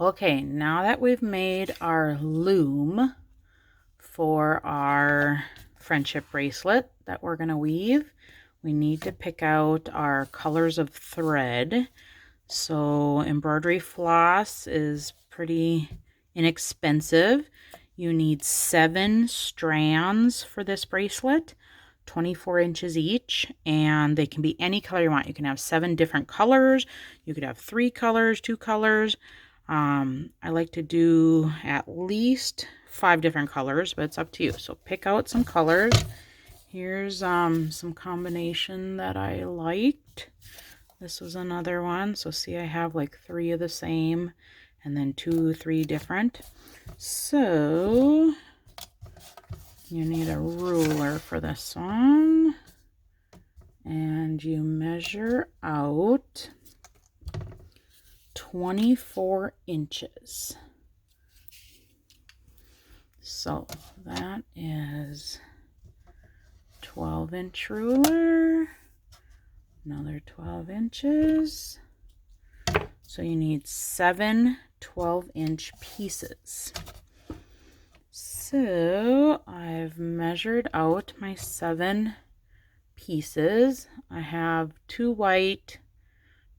Okay, now that we've made our loom for our friendship bracelet that we're going to weave, we need to pick out our colors of thread. So embroidery floss is pretty inexpensive. You need 7 strands for this bracelet, 24 inches each, and they can be any color you want. You can have 7 different colors. You could have 3 colors, 2 colors. I like to do at least 5 different colors, but it's up to you. So pick out some colors. Here's some combination that I liked. This was another one. So see, I have like 3 of the same and then 2, 3 different. So you need a ruler for this one. And you measure out 24 inches. So that is 12-inch ruler, another 12 inches. So you need 7 12-inch pieces. So I've measured out my 7 pieces. I have 2 white,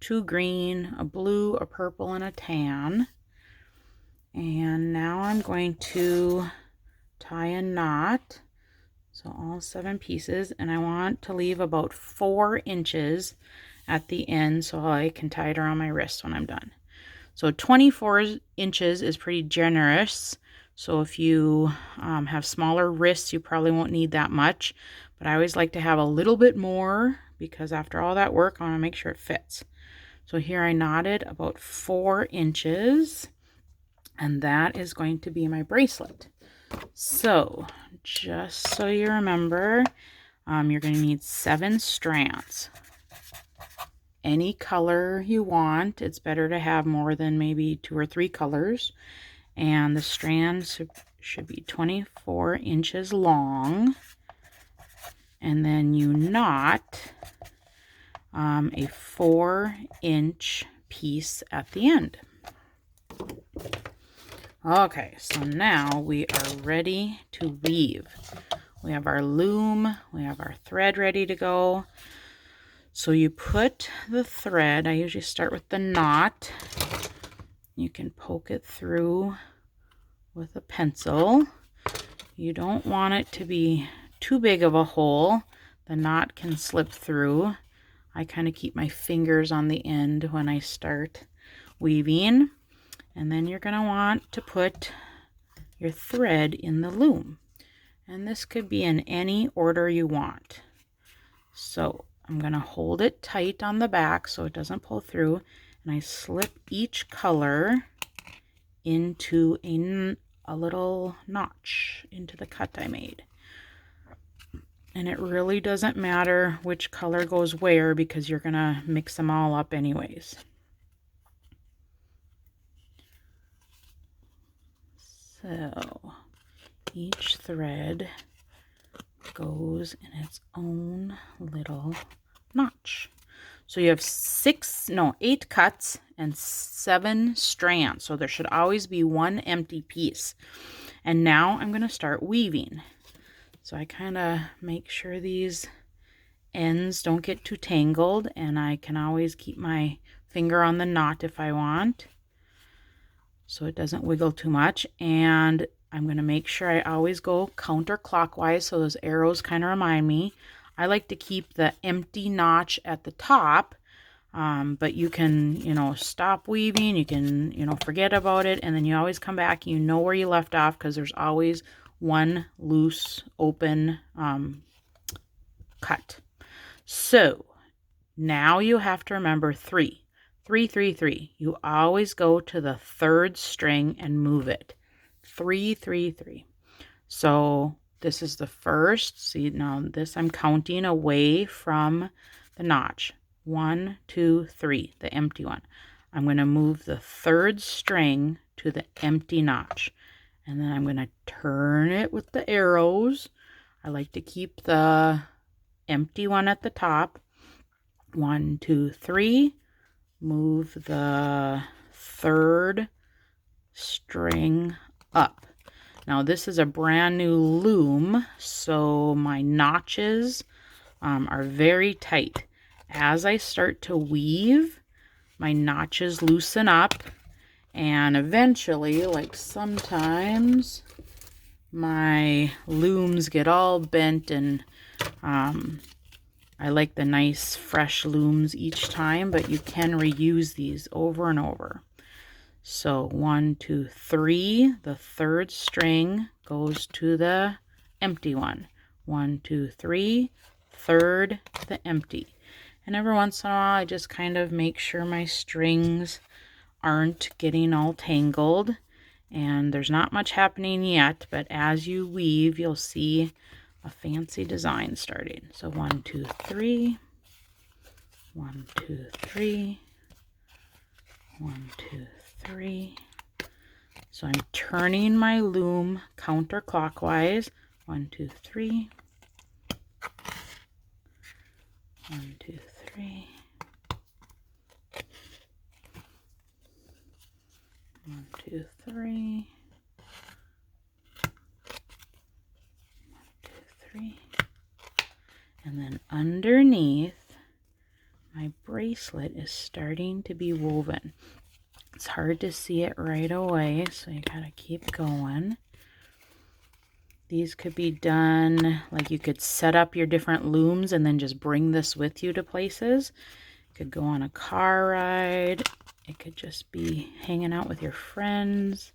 2 green, a blue, a purple, and a tan. And now I'm going to tie a knot. So all 7 pieces, and I want to leave about 4 inches at the end so I can tie it around my wrist when I'm done. So 24 inches is pretty generous. So if you have smaller wrists, you probably won't need that much. But I always like to have a little bit more because after all that work, I want to make sure it fits. So here I knotted about 4 inches, and that is going to be my bracelet. So just so you remember, you're going to need 7 strands. Any color you want. It's better to have more than maybe 2 or 3 colors. And the strands should be 24 inches long. And then you knot a 4-inch piece at the end. Okay, so now we are ready to weave. We have our loom, we have our thread ready to go. So you put the thread, I usually start with the knot. You can poke it through with a pencil. You don't want it to be too big of a hole. The knot can slip through. I kind of keep my fingers on the end when I start weaving. And then you're going to want to put your thread in the loom. And this could be in any order you want. So I'm going to hold it tight on the back so it doesn't pull through. And I slip each color into a little notch into the cut I made. And it really doesn't matter which color goes where because you're going to mix them all up anyways. So each thread goes in its own little notch. So you have 8 cuts and 7 strands. So there should always be 1 empty piece. And now I'm going to start weaving. So I kind of make sure these ends don't get too tangled, and I can always keep my finger on the knot if I want, so it doesn't wiggle too much. And I'm going to make sure I always go counterclockwise so those arrows kind of remind me. I like to keep the empty notch at the top, but you can, stop weaving. You can, forget about it, and then you always come back. You know where you left off because there's always 1 loose, open cut. So now you have to remember 3. 3, 3, 3. You always go to the 3rd string and move it. 3, 3, 3. So this is the first. See, now this I'm counting away from the notch. 1, 2, 3, the empty one. I'm going to move the 3rd string to the empty notch. And then I'm going to turn it with the arrows. I like to keep the empty one at the top. 1, 2, 3. Move the 3rd string up. Now this is a brand new loom, so my notches are very tight. As I start to weave, my notches loosen up, and eventually, like sometimes, my looms get all bent, and I like the nice fresh looms each time, but you can reuse these over and over. So 1, 2, 3, the third string goes to the empty one. 1, 2, 3, third, the empty. And every once in a while, I just kind of make sure my strings aren't getting all tangled. And there's not much happening yet, but as you weave, you'll see a fancy design starting. So 1, 2, 3, 1, 2, 3, 1, 2, 3. So I'm turning my loom counterclockwise. 1, 2, 3. 1, 2, 3. 1, 2, 3. 1, 2, 3. And then underneath, my bracelet is starting to be woven. It's hard to see it right away, so you gotta keep going. These could be done, like you could set up your different looms and then just bring this with you to places. It could go on a car ride. It could just be hanging out with your friends.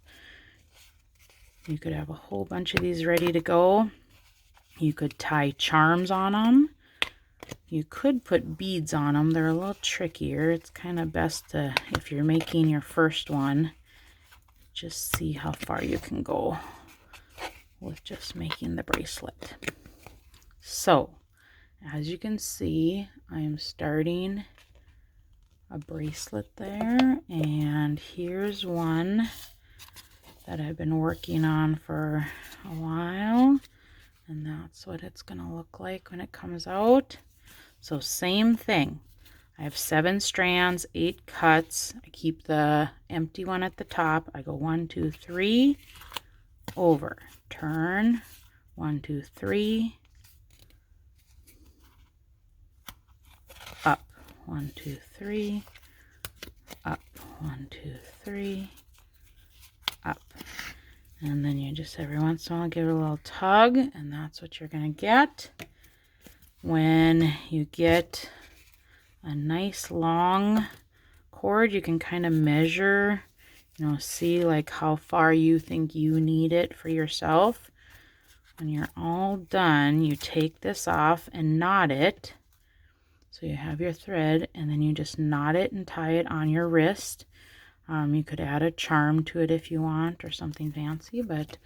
You could have a whole bunch of these ready to go. You could tie charms on them. You could put beads on them. They're a little trickier. It's kind of best to, if you're making your first one, just see how far you can go with just making the bracelet. So, as you can see, I am starting a bracelet there, and here's one that I've been working on for a while, and that's what it's gonna look like when it comes out. So same thing. I have 7 strands, 8 cuts. I keep the empty one at the top. I go 1, 2, 3, over, turn, 1, 2, 3, up, 1, 2, 3, up, 1, 2, 3, up. And then you just every once in a while give it a little tug, and that's what you're gonna get when you get a nice long cord. You can kind of measure, see like how far you think you need it for yourself. When you're all done, you take this off and knot it. So you have your thread, and then you just knot it and tie it on your wrist. You could add a charm to it if you want, or something fancy, but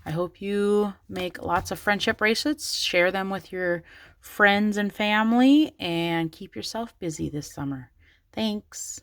I hope you make lots of friendship bracelets, share them with your friends and family, and keep yourself busy this summer. Thanks.